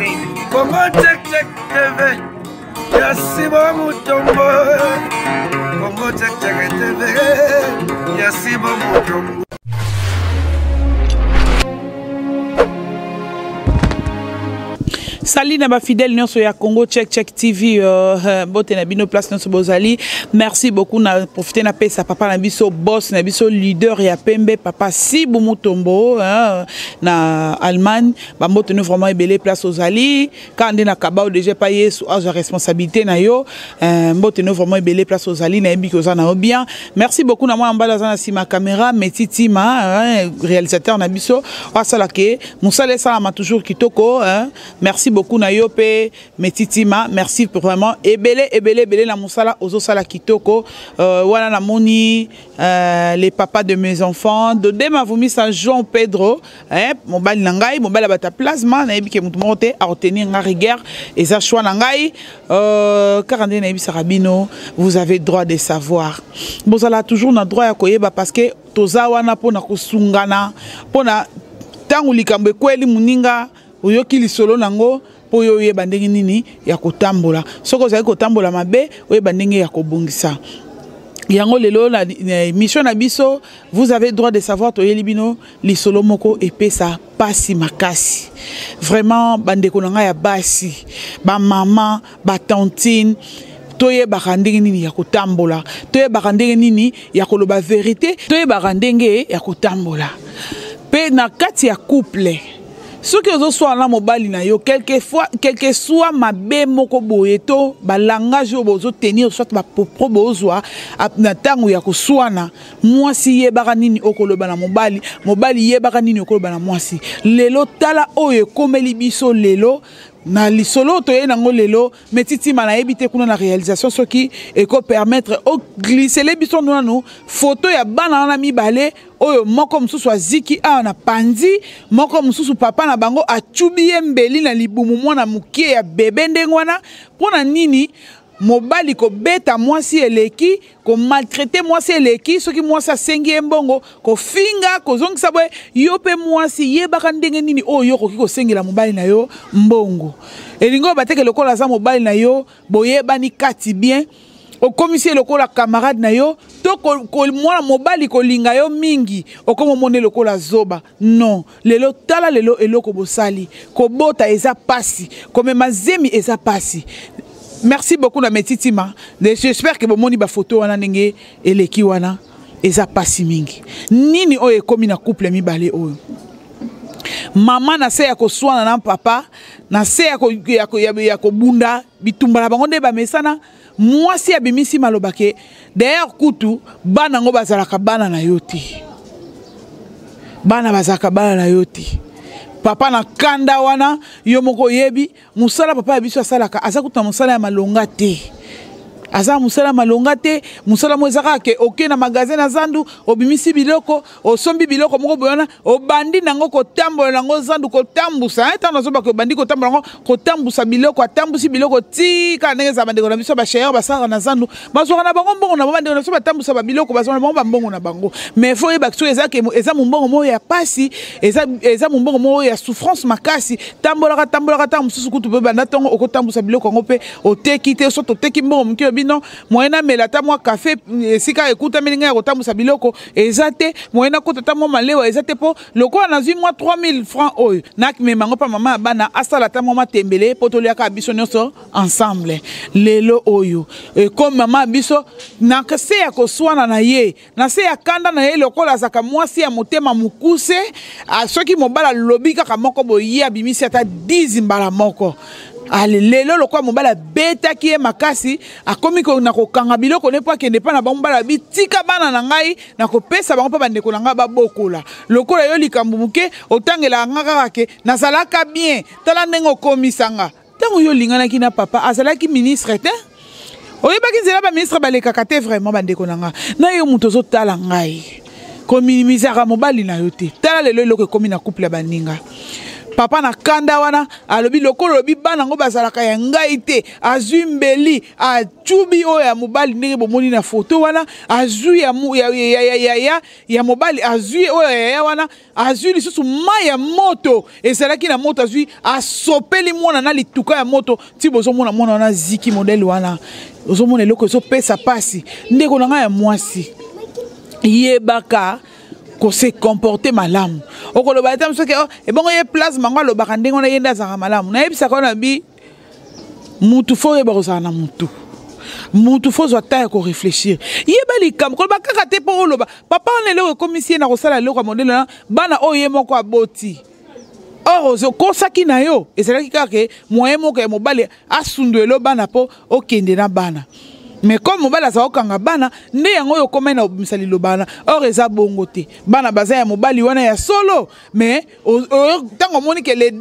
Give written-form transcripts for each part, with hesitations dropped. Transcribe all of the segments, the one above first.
Congo check check TV. Yasibo Mutombo. Congo check check TV. Yasibo Mutombo. Salut naba fidèle nyonso ya Congo Check TV bote na bino place nyonso bozali. Merci beaucoup na profiter na pesa papa na biso boss na biso leader ya Pembe papa Sibu Mutombo na Allemagne ba mbote nous vraiment ebele place ozali quand na kabao déjà pas yesu a responsabilité na yo mbote nous vraiment ebele place ozali na yebi ko za na bien. Merci beaucoup na moi mbala za na sima caméra Metitima réalisateur na biso asala ke musale sala ma toujours kitoko merci beaucoup na yope Metitima, merci pour vraiment ebele na musala ozo sala kitoko wana na moni les papas de mes enfants de dema vomi sa Jean Pedro mobali na ngai mobali bata plasma na yebi ke mutu monte a retenir nga rigueur et ça choix na ngai 42 na yebi sarabino vous avez droit de savoir bozala toujours na droit ya koyeba parce que toza wana pona kusungana pona tangu likambe kweli muninga oyoki lisolo nango po yo yeba ndenge nini ya kotambola soko za kotambola mabe oyeba ndenge ya kobongisa yango lelo la mission na biso vous avez droit de savoir to yelibino lisolo moko epesa pasi makasi vraiment bandeko nanga ya basi ba mama ba tantine toye bakandenge nini ya kotambola toye bakandenge nini ya koloba vérité toye bakandenge ya kotambola pe na kati ya couple ce que vous soit là mobile na yo quelquefois quelque soit ma be moko boyeto ba langage au bozo tenir soit ba propre bozwa na tangu ya kuswana mwasi ye baka nini okoloba na mobali ye baka nini okoloba na mwasi lelo tala oyo komeli biso lelo na lisolo to yenango lelo Metitima na ebité kuna na réalisation ce qui et ko permettre au glisser les biso nanu photo ya bana na mibale oyo moko mususu aziki a na panzi moko mususu papa na bango achubi mbeli na libumu mwana mukie ya bebe ndengwana pona nini mobali ko beta mwasi eleki ko maltraiter mwasi eleki soki mwasi asengi mbongo ko finga ko zongisa boye yo pe mwasi yebaka ndenge nini oyo koki ko sengela mobali na yo mbongo elingo bateke lokola za mobali na yo boyebani kati bien au commissaire lokola camarade na yo to ko mwana mobali ko linga yo mingi okomo mone lokola zoba non lelo tala lelo eloko bosali ko bota eza pasi ko mema zemi eza pasi. Merci beaucoup na Metitima. J'espère que bomoni ba photo wana ndenge eleki wana eza pasi mingi. Nini oyo komi na couple mibale oyo. Mama na se ya ko swana na papa, na se ya ko bunda bitumba na bango nde ba mesana mwasi ya bimisi malobake. D'ailleurs kutu bana ngo bazalaka bana na yoti. Bana bazalaka bana na yoti. Papa na kanda wana yo moko yebi musala papa ya biso asalaka azakuta musala ya malonga te aza musala malonga te musala mwezaka ke oke na magasin na zandu obimisi biloko osombi biloko moko boyana obandi nango kotambola nango zandu kotambusa tano zoba ko bandi kotambola nango kotambusa biloko atambusi biloko ti ka ndenge za bandeko na biso ba cher basaka na zandu bazoka na bango mbongo na bandeko na biso batambusa ba biloko bazoka na bango mbongo na bango mais faut yeba que eza mbongo mo ya pasi eza mbongo mo ya souffrance makasi tambola tambusu kutu be banda tongo okotambusa biloko ngo pe oteki te so toteki mbongo mkio non moyena melata mwa café sika ekuta melinga ya kotambusa biloko ezate moyena kotata mwa malewa ezate po lokola nazwi mwa 3000 francs oyo nak memango pa mama bana asala ta mwa tembele poto liaka biso nyonso ensemble lelo oyo comme mama biso na kase ya koswana na ye na se ya kanda na ye lokola zaka mwasi ya motema mukuse soki mobala lobi kaka moko boye abimisi ata 10 mbala moko ale lelo lokwa mobala beta ki e makasi akomi ko na kokanga biloko ne po akende pa na bambala bitika bana na ngai na kopesa bango pa bandeko na ngai babokola lokola yo likambo muke otangela ngaka ke nazalaka bien tala ndenge okomisanga tango yo lingana ki na papa azalaki ministre te oyebaki nzela ba ministre balekaka te vraiment bandeko na ngai na yo mutu ozotala ngai ko minimisaka mobali na yo te tala lelo eloko ekomi na couple ya baninga papa na kanda wana alobi lokolo lobi bana ngo bazalaka ya ngai te azwi mbeli achubi oyo ya mobali ndenge bomoni na foto wana azwi ya mobali azwi oyo ya wana azwi lisusu mai ya moto ezalaki na moto azwi asopeli mwana na lituka ya moto ti bozomona mwana wana ziki modele wana ozomona eloko ezopesa pasi ndeko na ngai ya mwasi yebaka ko se comporter malamu okoloba ata msoke ebongo ye place mango alobaka ndenge wana yenda zaka malamu na yebisa kona bi mutu fo yeba kozala na mutu fo zwa ta ko réfléchir yeba likam koloba kaka te po oloba papa on ele komisie na kosala loko modele na bana oye moko aboti ozo kosaki na yo ezalaki kaka moyen moko ya mobali asundu elo bana po okende na bana. Mais comme mobile aza okanga bana nde yango yo komena obimisa lobana or eza bongo te bana baza ya mobali wana ya solo mais tango moni que les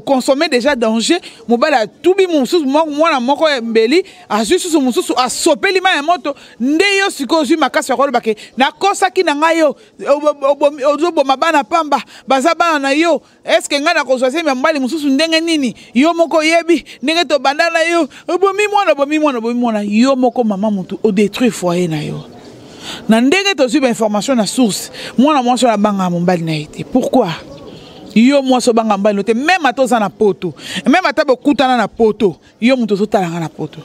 consommer déjà danger mobile a tubi mususu mwana moko mbeli azusu mususu asopeli ma ya moto nde yo siko zui makasi akolo bake na kosaki na ngayo ozoboma bana pamba baza bana na yo est-ce que nga na kozwase mbali mususu ndenge nini yo moko yebi ndenge to bandana yo bomi mwana yo moko maman mutu au détruire foyer na yo na ndenge to suba information na source mwana mwasi na banga mombali na été pourquoi yo mwasi banga mbali te même atoza na poto même atabo kutana na poto yo mutu zotalanga na poto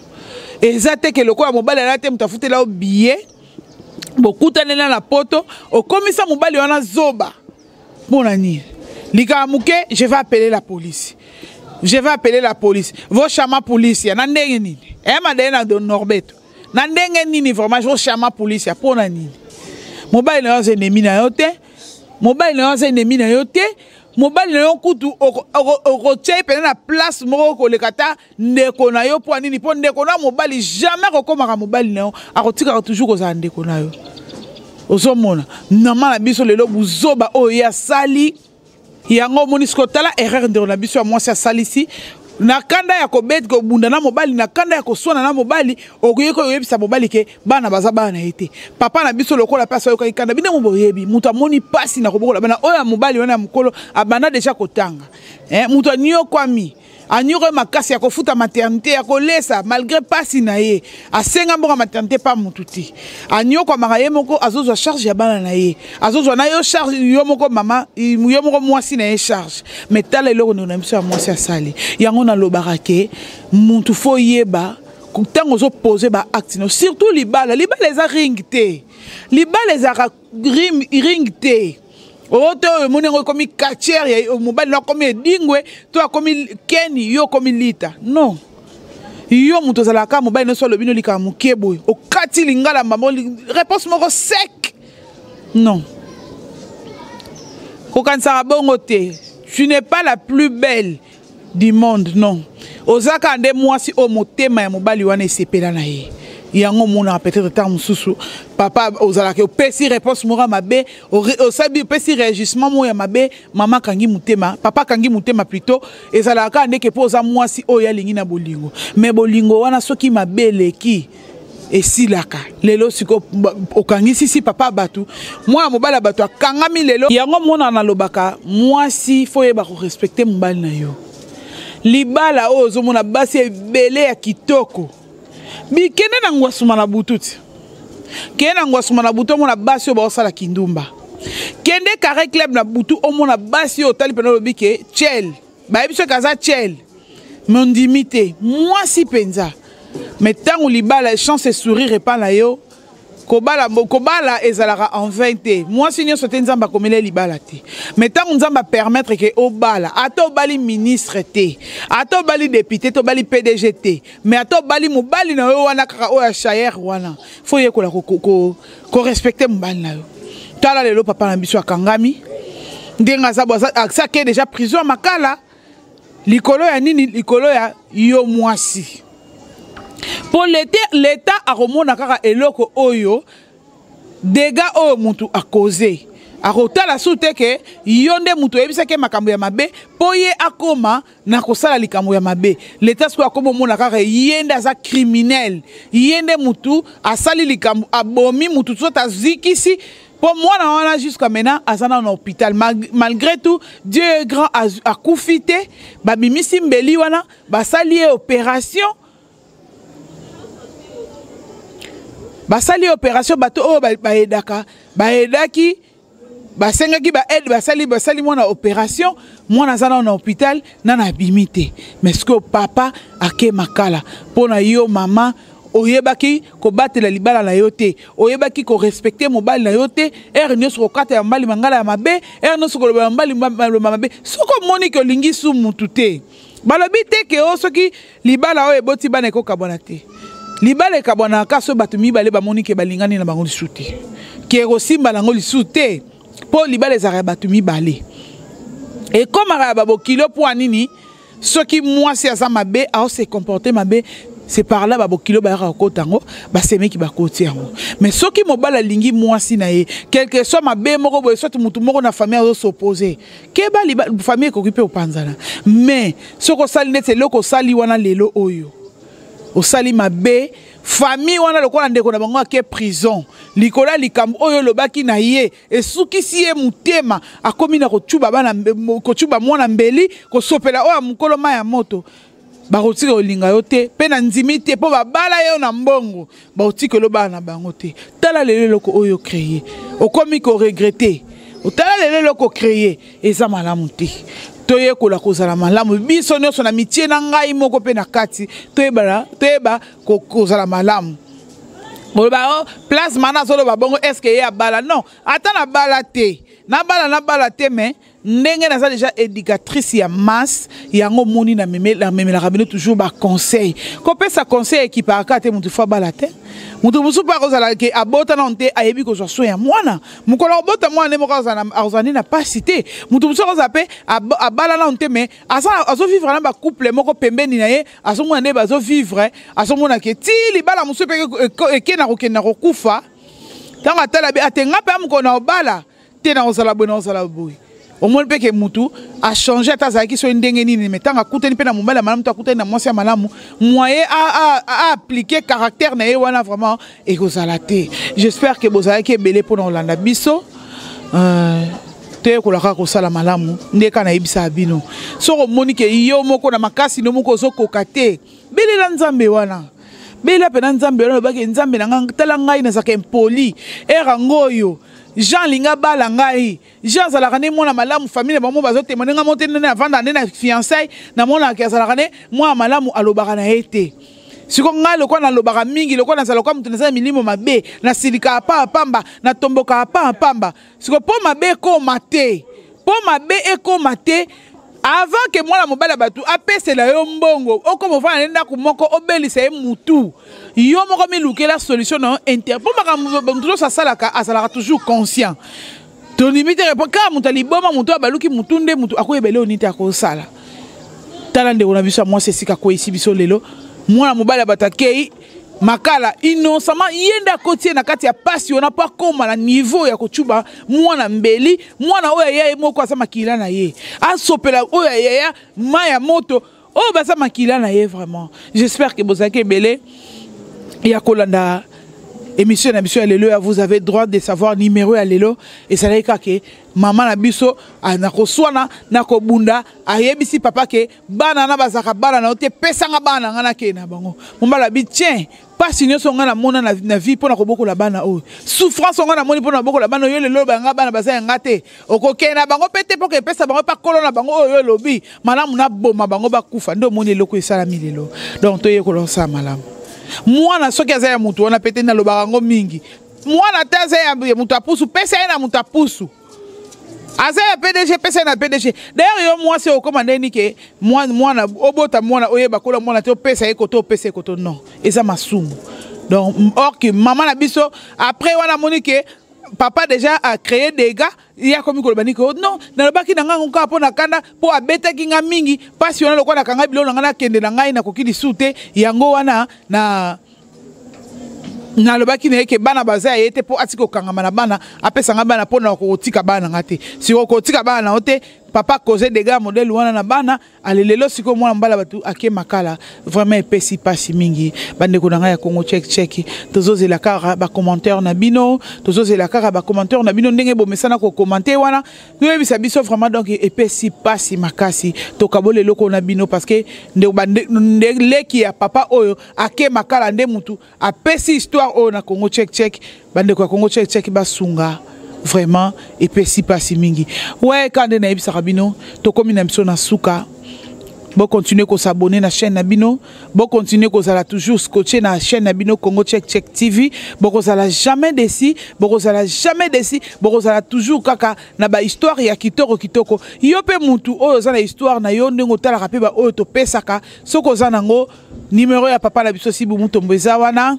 ezate ke loko ya mobali na te mutafutela o billet bokutana na poto okomisa mobali wana zoba bona ni lika muke je vais appeler la police. Je vais appeler la police. Vos chama police, na ndenge nini? Madena de Norbeto. Na ndenge nini vraiment vos chama police pour na nini? Mobile na yo ennemi na yo te. Mobile na yo ennemi na yo te. Mobile na yo kutu okotie pe na place moko ko lekata ndeko na yo pour nini? Pour ndeko na mobile jamais kokomaka mobile na yo. Akotika toujours ko za ndeko na yo. Ozomona. Namana biso lelo buzoba oya sali. Yango monisko tala erreur de na biso moi ça salisi na kanda ya kobet ko bunda na mobali na kanda ya koswana na mobali okoye ko yebisa mobali ke bana baza bana ete papa na biso lokola pasa yo kanda bina mo yebi mutu amoni pasi na kobokola bana oya mobali wana mukolo abana deja kotanga mutu anyo kwami anyoko makasi ya kofuta maternité ya kolesa malgré pasi na ye asenga mboka maternité pa mututi anyoko makaye moko azozwa charge ya bana na ye azozwa na yo charge yo moko mama yo moko mwasi na ye charge mais tala eloko na miso ya mwasi asali yango na lobaka ke muntu fo yeba tango zo poser ba acte no surtout libala eza ring te libala eza ring te oto monengo komi katière ya mobali na komi dingwe to komi keni yo komi lita non yo muto zalaka mobali no solo bino lika mukebo o kati lingala mambo réponse moko sec non kokansa bongo te tu n'es pas la plus belle du monde non ozaka nde mwasi o motema ya mobali wana esepela na ye yango mona peut-être tant mususu papa ozalaka opesi réponse mora mabe osabi opesi réagissement moya mabe mama kangi mutema papa kangi mutema plutôt ezalaka ndeke poza mwasi oya lingi na bolingo mais bolingo wana soki mabeleki esilaka lelo siko okangisi si papa batu moi mobala batu akangami lelo yango mona na lobaka mwasi faut yeba ko respecter mobali na yo libala ozo mona basi ebele ya kitoko bikene na ngwasuma na bututi kene na ngwasuma na butu mona basi oba osala kindumba kende carré club na butu omona basi otali pena lobike chel ba biso kaza chel mondimité moi si penza mais tango libala chance sourire pas na yo kobala ezalaka en 20 moi si nyo sote nzamba komele libala te mais tango nzamba permettre que obala ato bali ministre te ato bali député to bali PDG te mais ato bali mobali na yo wana kaka oya chayer wana faut yekola ko respecter mobali na yo tala lelo papa na biso akangami ndenga za boza aksa déjà prison makala likolo ya nini likolo ya yo mwasi. Pour l'État a remonté kaka eloko oyo dégâts oyo mutu a causé a rotala soute ke yonde mutu ebisa ke makambo ya mabe poye akoma na kosala likambo ya mabe l'État sko akoma mona kaka yenda za criminel yende mutu asali likambo abomi mutu sota zikisi Pour moi, on a jusqu'à maintenant, à un hôpital. Malgré tout, Dieu est grand à koufité. Babimi Simbeli wana, basali opération. Basali opération, bato oh baedaka, baedaki, basengaki baed, basali mona opération. Moi nazana en hôpital, nana bimité. Mais ce que papa a ke makala, pour na yo maman. Oyebaki ko batela libala na yote oyebaki ko respecter mobali na yote nyoso ko kata ya mbali mangala ya mabe nyoso ko loba mbali mabe soko moni ko lingi su mutute balobi te ke o soki libala o eboti bana ko kabona te libala kabona ka so batumi bale ba moni ke balingani na bango lisute ke ko simba na ngo lisute po libala za batumi bale et comme ara babo kilo po anini soki moi si asa mabe a se comporter mabe. C'est par là babo kilo ba rakotango ba seme ki ba kotiango mais soki mobala lingi mwasi na ye quelque soit mabe moko boye soit mutu moko na famille s'opposer ke ba li famille ko occupé au panzana mais soko sali net loko sali wana lelo oyo o sali mabe famille wana lokola ndeko na bango ke prison likola likambo oyo lobaki na ye esuki si ye mutema akomi na kochuba bana kochuba mwana mbeli ko sopela oya mukolo ma ya moto barotika olinga yo te pe na nzimi te po babala yo na mbongo baotika loba na bango te tala lelo loko oyo créer okomi ko regretter otala lelo loko créer eza malamu te toye kola kozala malamu biso nyonso na mitie na ngai moko pe na kati toyeba ko kozala malamu boloba place mana solo babongo est-ce que ya bala non ata na bala te mais ndenge na ça déjà éducatrice ya masse yango moni na memela rabino toujours ba conseil ko pesa conseil qui par kate mutu fa bala te mutu musu pa kozala ke abota na onte ayebi ko so ya mwana mukolo bota mwana mo kozana azani na pas cité mutu musu kozape abala na onte mais azo vivre na ba couple moko pembeni na ye azo mwana ne bazo vivre azo mona ke ti libala musu pe ke na kokena kokufa tanga tala be atenga pe amukona obala te na ozala bona ozala boy au moins que mutu a changé ta zaki so ndenge nini mais tanga kuteni pe na mobala malamu to kuteni na mwasi malamu moyen à appliquer caractère na ye wana vraiment et kozalate j'espère que bozala ke belé pour Olanda biso te ko la ko sala malamu ndeka na ibisa bino so monique yo moko na makasi no moko zo kokate belela nzambe wana bela pe na nzambe wana baki nzambe na ngala ngai na zaka impoli erangoyo Jean linga bala ngai Jean zalaka ne mona malamu famille ba mo bazo témoigner nga monte na vanda na fiançailles na mona ka zalaka ne moi malamu alobaka na ete siko nga lokwa na lobaka mingi lokwa na zalaka mutu na milimo mabe na silika pa pamba na tomboka pa pamba siko po mabe ko mate po mabe eko mate avant que moi la mobala batu apese la yo mbongo okomo fana nda ku moko obelisa e mutu yo moko miluke la solution na inter pour makambo ça salaka asalaka toujours conscient ton limite répond ka mutali boma mutu abaluki mutunde mutu akoyebele onite akosala talande ona biso moi c'est sika ko ici biso lelo moi la mobala batakei makala innocemment yenda kotie na kati ya pasi ona pa koma na niveau ya kochuba mwana mbeli mwana oya ya moko asa makila na ye asopela oya ya maya moto oh basa makila na ye vraiment j'espère que bozake belé ya kolanda émission na biso ya lelo ya vous avez droit de savoir numéro ya lelo et ça laika ke maman na biso na koswana na kobunda ayebisi papa ke bana na bazaka bana na ote pesanga bana ngana ke na bango mombala bi tiens pas signer son ngana mona na vie pona ko bokola bana o souffrance ngana moni pona bokola bana yo lelo banga bana bazaya ngate okoke na bango pete poke pesa bango pa kolona bango oyo lobi malamu na boma bango bakufa ndo moni loko esala milelo donc toye ko lonsa malamu mwana soki aza ya mutu wana pete na lobarango mingi mwana te aza ya mutu apusu pesa ye na mutu apusu aza ya PDG pesa na PDG d'ailleurs yo mwasi okomanda ni ke mwana obota mwana oyeba kola mwana te pesa ye koto pesa koto non eza masumu donc or que maman na biso après wana monique papa déjà a créé des gars il y a comme ko baniko non na lobaki na nganga ko apona kanda po abeta kinga mingi pasi ona lokwa na kanga bilo ngana kende na ngai na kokili sute yango wana na lobaki na yeke bana baza yete po atiko kanga na bana apesa nga bana pona ko tika bana ngate si ko tika bana ote papa causé des gars modèle wana na bana alelelo siko mwana mbala batu ake makala vraiment epesi pasi mingi bande ko nanga ya Congo check check tozo la kara ba commentaire na bino tozo la kara ba commentaire na bino ndenge bo mesana ko commenter wana yo bisa biso vraiment donc epesi pasi makasi to kabole loko na bino parce que nde leki ya papa oyo ake makala nde mutu apesi histoire oyo na Congo check check bande ko Congo check check basunga vraiment epesi pasi mingi ouais quand na ebisa rabino to komi na biso na suka bon continuer ko s'abonner na chaîne Nabino, bon continuer ko zala toujours scotcher na chaîne Nabino Congo Check Check TV, bon ko zala jamais déci, bon ko zala jamais déci, bon ko zala toujours kaka na ba histoire ya kitoko kitoko. Yo pe mutu oyo za na histoire na yo ndenge otala ka pe ba oyo to pesaka, soko za nango numéro ya papa na biso si bu mutombo eza wana.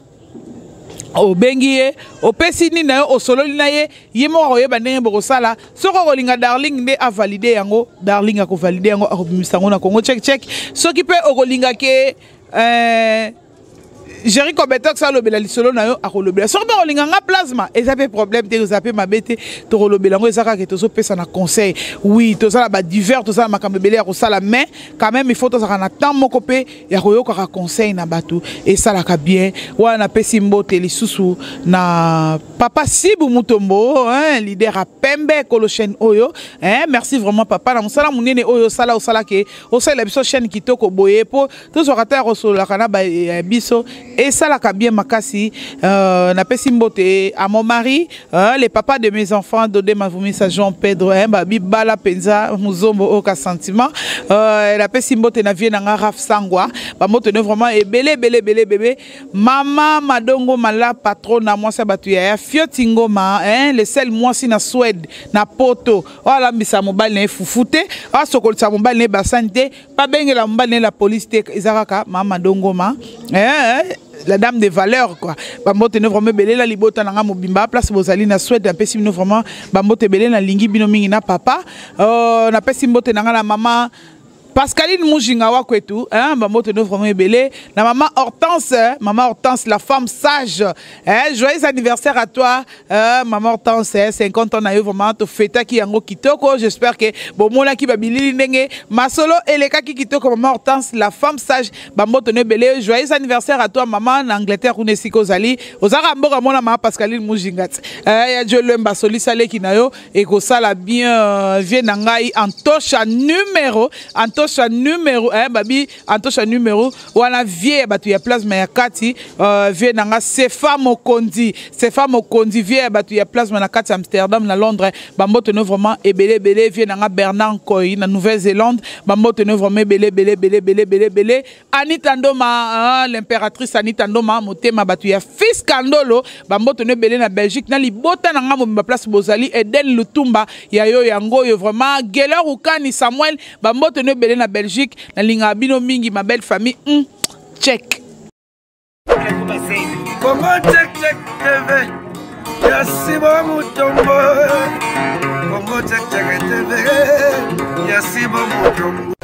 O bengiye o pesini na yo o sololi na ye yemo ko yeba ndenge boko sala soko ko linga darling nde a valider yango darling a ko valider yango a ko bimisa ngo na Congo Check Check soki pe o ko linga ke Jerry Kobetok ça lobela lisolo na yo a ko lobela soki pe o linga nga plasma ezape problème te ezape mabete to ko lobela ngo ezaka ke to so pesa na conseil oui to sala ba divers to sala makambe belé a ko sala mais quand même il faut to sala na temps moko pe ya ko yoka ka conseil na batu et ça la ka bien wana pesi mbote lisusu na papa Sibu Mutombo hein leader a Pembe kolo chaîne oyo hein merci vraiment papa na musala munene oyo sala o sala ke o sala biso chaîne kitoko boye po to so kata ko la kana ba biso et ça la ka bien makasi na pesi mbote à mon mari les papas de mes enfants Dodé Mavumisa Jean Pedro hein babi bala penza muzombo o ka sentiment la pesi mbote na vie na Raf Sangwa ba moto ne vraiment et belé bébé maman madongo mala patron na moi ça batu ya Fiotingoma hein le sel moi si na Suède na poto wala mbisa mobile ne fufute a sokol sa mobile ne basante pa bengela mobile ne la police te izaraka mama dongoma la dame de valeur quoi bambote ne vraiment belé la libota na mobimba place bozali na Suède apesi bino vraiment bambote belé na lingi bino mingi na papa na pesi mbote na la maman Pascaline Mujinga Wakwetu, hein, maman te vraiment belé. La maman Hortense, la femme sage. Hein, joyeux anniversaire à toi, maman Hortense, 50 ans na yo vraiment to feta ki yango kitoko. J'espère que bon mona ki babili nenge masolo eleka ki kitoko maman Hortense, la femme sage. Maman te belé, joyeux anniversaire à toi maman en Angleterre une siko zali. Ozara mboka mona maman Pascaline Mujinga. Ya je lemba soli sale ki na yo et ko sala bien vie nangai Antosha numéro babi Antosha numéro wana vie batu ya plasma ya kati vie nanga Sefa Mokondi vie batu ya plasma na kati Amsterdam na Londres bambote no vraiment ebele vie nanga Bernard Koy na Nouvelle-Zélande bambote no vraiment belé Anita Ndoma l'impératrice Anita Ndoma motema batu ya fils Kandolo bambote no belé na Belgique na libota nanga mo place bozali Eden Lutumba ya yo yango yo vraiment Geller Ukani Samuel bambote no belé na Belgique na linga bino mingi ma belle famille check Congo Check Check TV Yasibo Mutombo Congo Check Check TV Yasibo Mutombo